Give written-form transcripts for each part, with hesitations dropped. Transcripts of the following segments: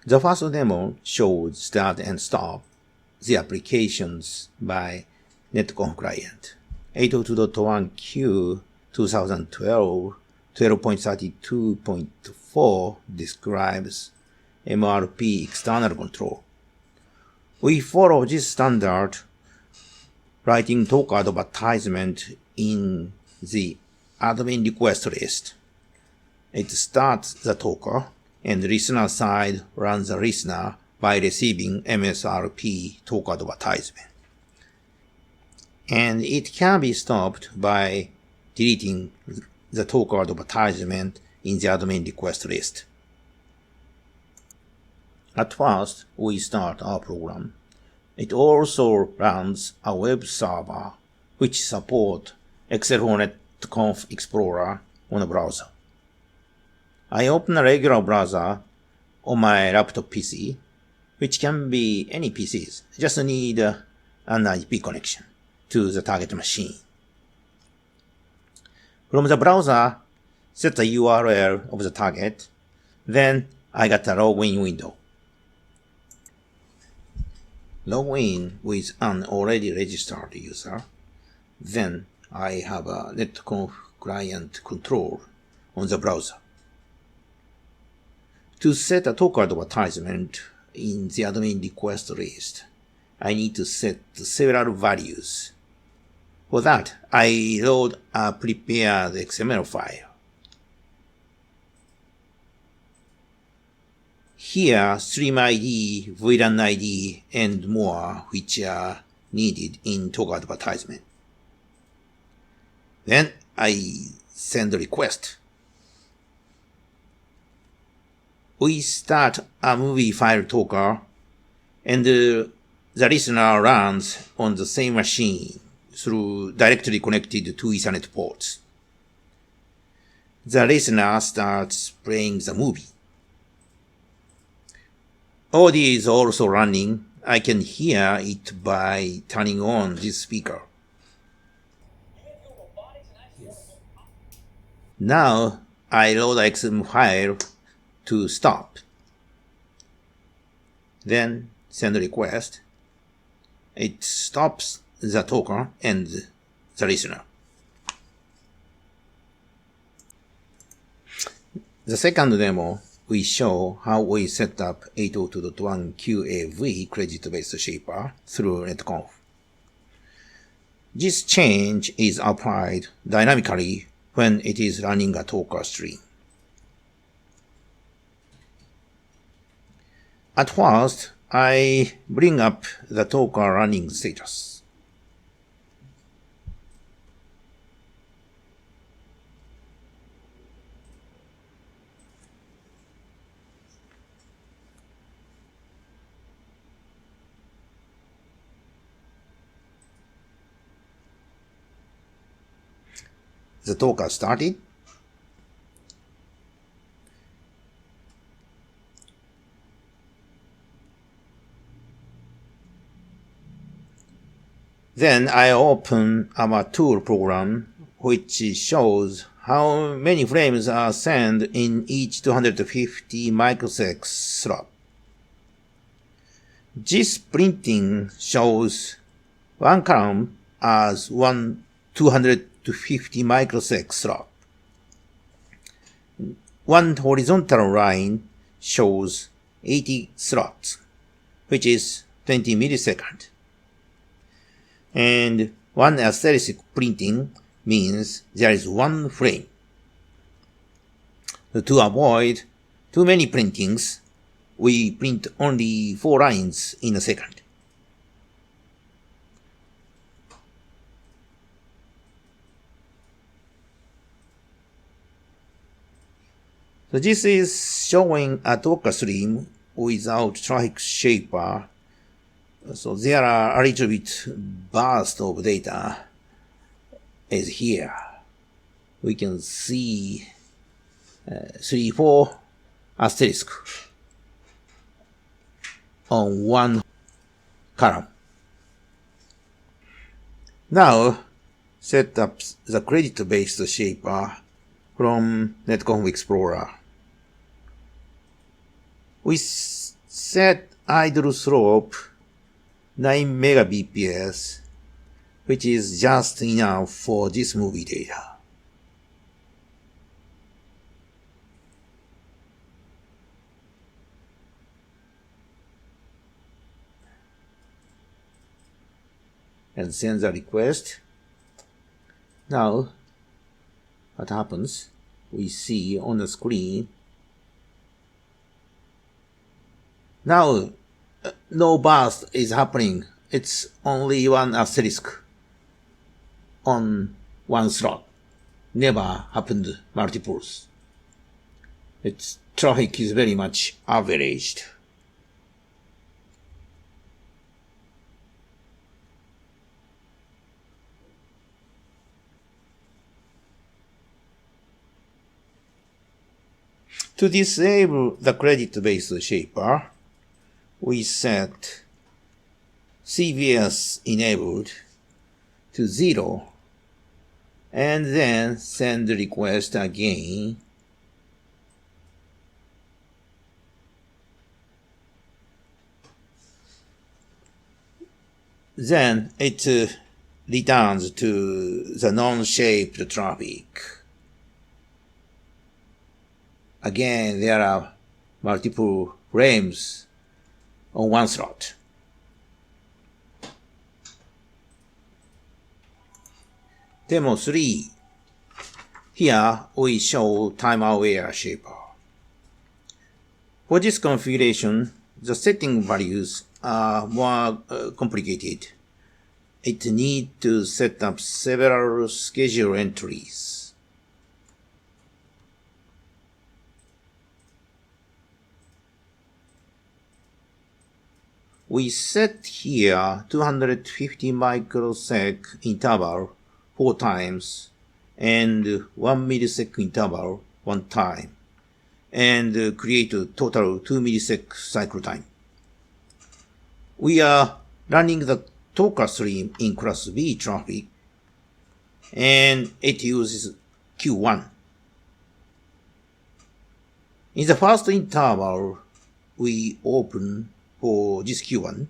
The first demo showed start and stop the applications by Netconf client. 802.1q 2012 12.32.4 describes MRP External Control. We follow this standard, writing talker advertisement in the admin request list. It starts the talker, and listener side runs the listener by receiving MSRP talker advertisement. And it can be stopped by deleting the talker advertisement in the admin request list. At first, we start our program. It also runs a web server which supports Excelfore Netconf Explorer on a browser. I open a regular browser on my laptop PC, which can be any PCs. Just need an IP connection to the target machine. From the browser, set the URL of the target. Then I got a login window. Login with an already registered user. Then I have a Netconf client control on the browser. To set a talker advertisement in the admin request list, I need to set several values. For that, I load a prepared XML file. Here, stream ID, VLAN ID, and more which are needed in talker advertisement. Then I send a request. We start a movie file talker, and the listener runs on the same machine through directly connected to Ethernet ports. The listener starts playing the movie. Audio is also running. I can hear it by turning on this speaker. Now I load the XML file to stop. Then send a request. It stops the talker and the listener. The second demo, we show how we set up 802.1 QAV credit-based shaper through Netconf. This change is applied dynamically when it is running a talker stream. At first, I bring up the talker running status. The talker started. Then I open our tool program, which shows how many frames are sent in each 250 microsecond slot. This printing shows one column as one 250 microsecond slot. One horizontal line shows 80 slots, which is 20 milliseconds. And one asterisk printing means there is one frame. To avoid too many printings, we print only 4 lines in a second. So this is showing a talker stream without traffic shaper. So there are a little bit burst of data is here. We can see 3, 4 asterisk on one column. Now set up the credit-based shaper from Netconf Explorer. We Set idle slope 9 megabps, which is just enough for this movie data. And send the request. Now, what happens? We see on the screen. Now, no burst is happening. It's only one asterisk on one slot. Never happened multiples. Its traffic is very much averaged. To disable the credit-based shaper, we set CVS enabled to 0 and then send the request again. Then it returns to the non-shaped traffic. Again, there are multiple frames on one slot. Demo 3. Here we show time-aware shaper. For this configuration, the setting values are more complicated. It needs to set up several schedule entries. We set here 250 microsec interval 4 times and 1 millisecond interval 1 time, and create a total 2 millisecond cycle time. We are running the talker stream in class B traffic, and it uses Q1. In the first interval, we open for this Q1.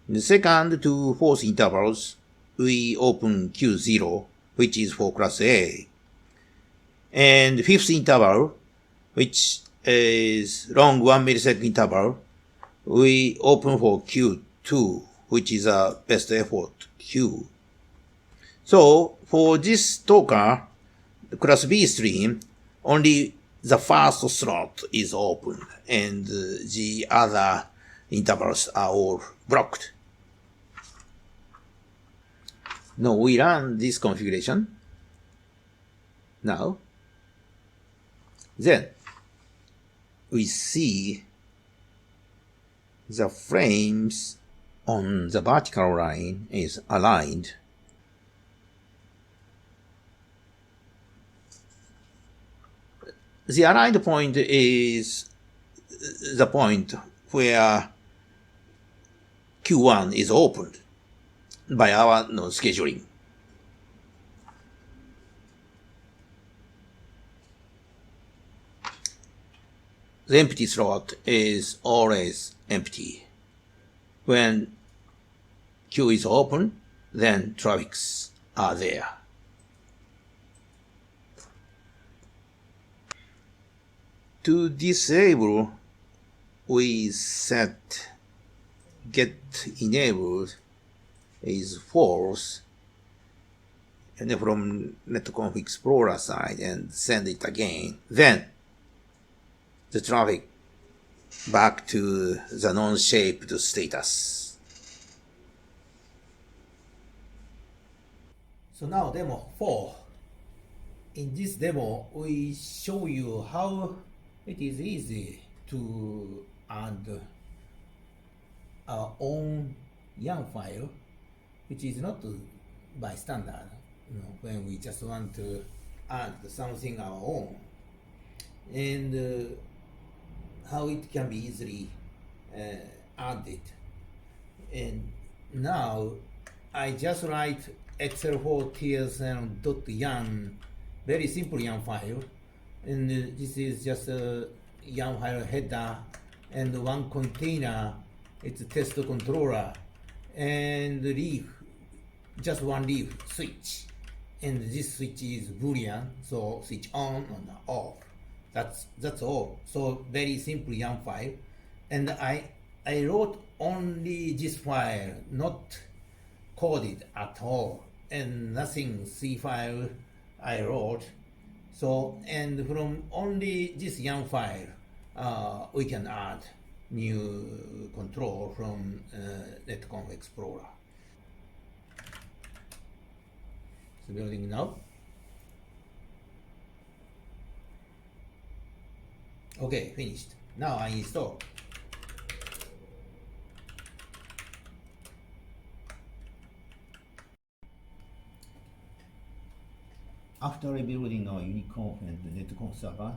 In the second to fourth intervals, we open Q0, which is for class A. And fifth interval, which is long 1 millisecond interval, we open for Q2, which is a best effort Q. So for this talker, the class B stream, only the first slot is open and the other intervals are all blocked. Now we run this configuration. Now, then we see the frames on the vertical line is aligned. The aligned point is the point where Q1 is opened by our scheduling. The empty slot is always empty. When Q is open, then traffics are there. To disable, we set get enabled is false, and then from Netconf Explorer side and send it again. Then the traffic back to the non-shaped status. So now demo 4. In this demo, we show you how it is easy to add our own YAM file, which is not by standard, when we just want to add something our own, and how it can be easily added. And now I just write Excelfore TSN.yam, very simple YAM file, and this is just a YAM file header and one container, it's a test controller, and leaf, just one leaf switch, and this switch is Boolean, so switch on and off. That's all. So very simple YAM file, and I wrote only this file, not coded at all, and nothing C file I wrote. So, and from only this YAM file, we can add new control from Netconf Explorer. It's building now. Okay, finished. Now I install. After rebuilding our Uniconf and Netconf server,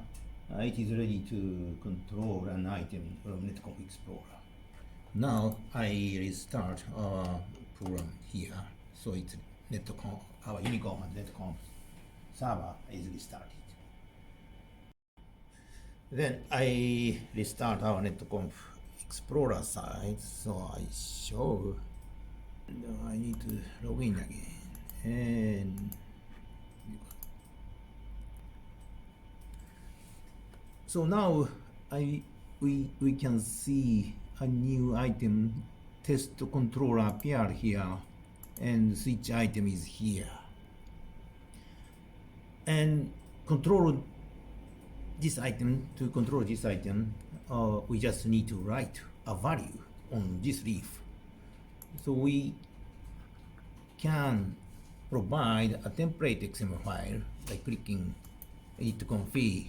it is ready to control an item from Netconf Explorer. Now I restart our program here, so it's Netconf, our Uniconf and Netconf server is restarted. Then I restart our Netconf Explorer side, so I show. I need to log in again, and so now we can see a new item test controller appear here, and switch item is here. And control this item, to control this item, we just need to write a value on this leaf. So we can provide a template XML file by clicking it config.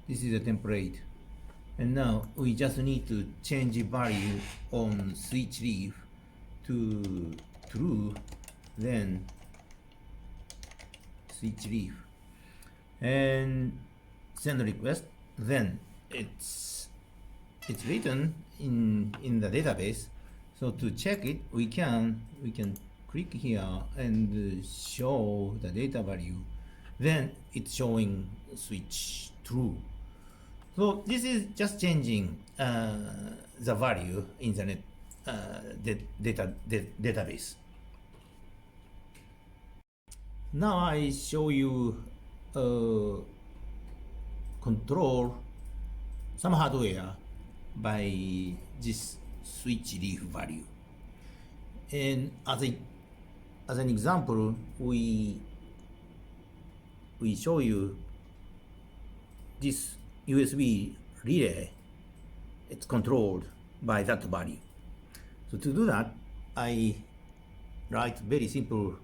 This is a template. And now we just need to change the value on switch leaf to true, then switch leaf, and send request. Then it's written in the database. So to check it, we can click here and show the data value. Then it's showing switch true. So this is just changing the value in the database. Now I show you control some hardware by this switch leaf value. And as an example, we show you this USB relay. It's controlled by that value. So to do that, I write very simple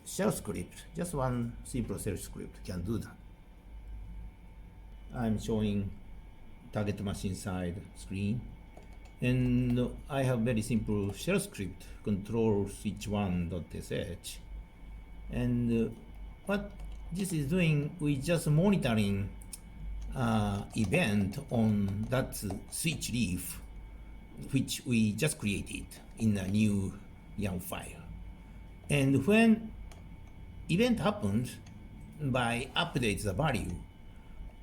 shell script. Just one simple shell script can do that. I'm showing target machine side screen, and I have very simple shell script control switch1.sh, and what this is doing, we just monitoring event on that switch leaf which we just created in a new YAM file. And when event happens, by update the value,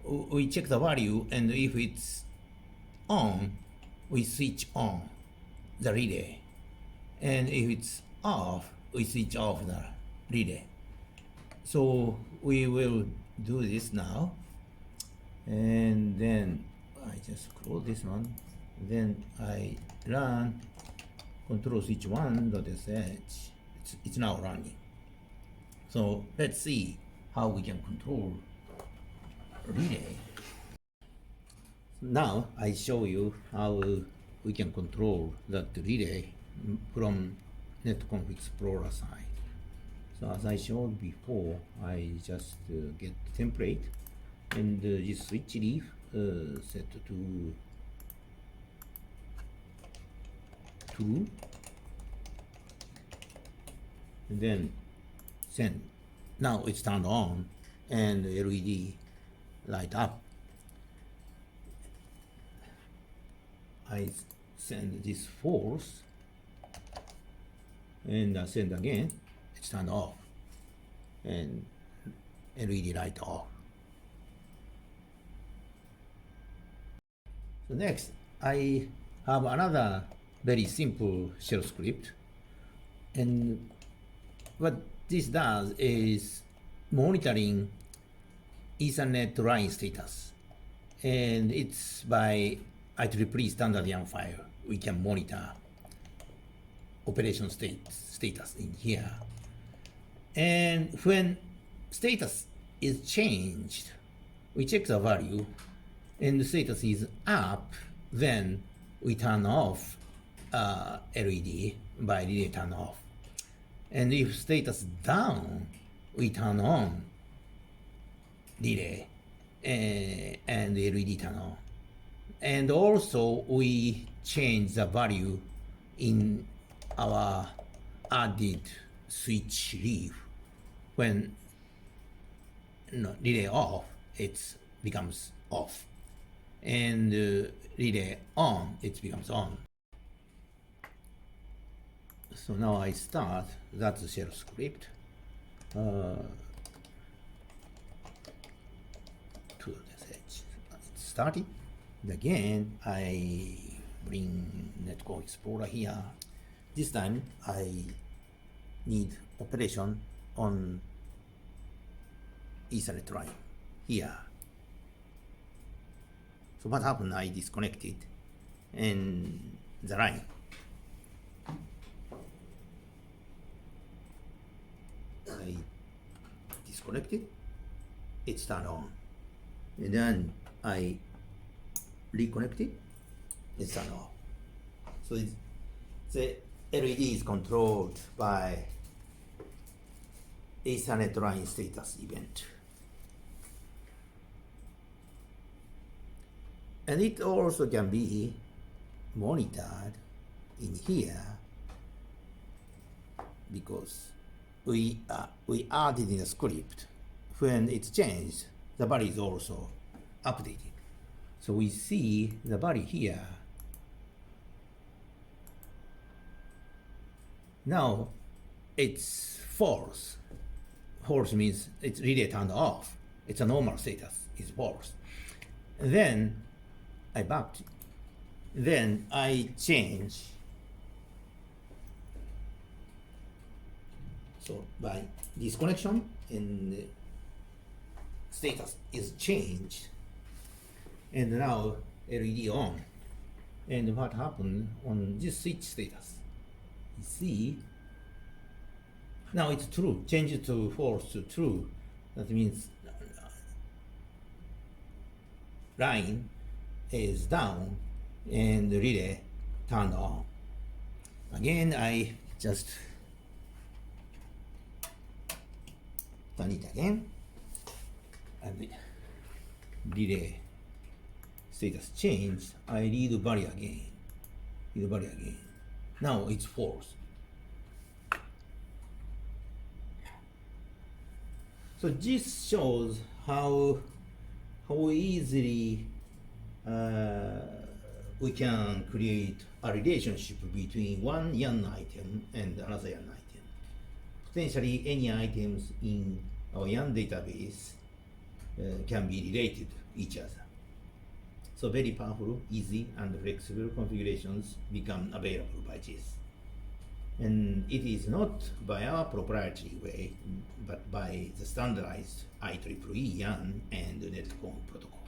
we check the value, and if it's on, we switch on the relay, and if it's off, we switch off the relay. So we will do this now, and then I just close this one. Then I run control switch1.sh. It's now running. So let's see how we can control relay. Now I show you how we can control that relay from Netconf Explorer side. So as I showed before, I just get the template, and this switch leaf set to true, and then send. Now it's turned on, and the LED light up. I send this false, and I send again. It's turned off, and LED light off. So next, I have another very simple shell script. And what this does is monitoring Ethernet line status. And it's by IEEE standard YAM file. We can monitor operation status in here. And when status is changed, we check the value, and the status is up, then we turn off LED by relay turn off. And if status down, we turn on relay and the LED turn on. And also we change the value in our added switch leaf. When relay off, it becomes off. And relay on, it becomes on. So now I start, that's the shell script. To this edge. It's started. Again, I bring Netconf Explorer here. This time I need operation on Ethernet line here. So what happened? I disconnected and the line. I disconnected, it's turned on. And then I reconnected, it's turned off. So the LED is controlled by Ethernet line status event. And it also can be monitored in here because we added in the script. When it's changed, the value is also updated. So we see the value here. Now it's false. False means it's really turned off. It's a normal status, it's false. And then I backed. Then I change. So by disconnection and status is changed. And now LED on. And what happened on this switch status? You see, now it's true, change it to false to true. That means line is down and the relay turned on. Again, I just turn it again, and the relay status changed. I read the value again. Now it's false. So this shows how easily we can create a relationship between one YAN item and another YAN item. Potentially any items in our YAN database can be related to each other. So very powerful, easy, and flexible configurations become available by this. And it is not by our proprietary way, but by the standardized IEEE YAN and Netconf protocol.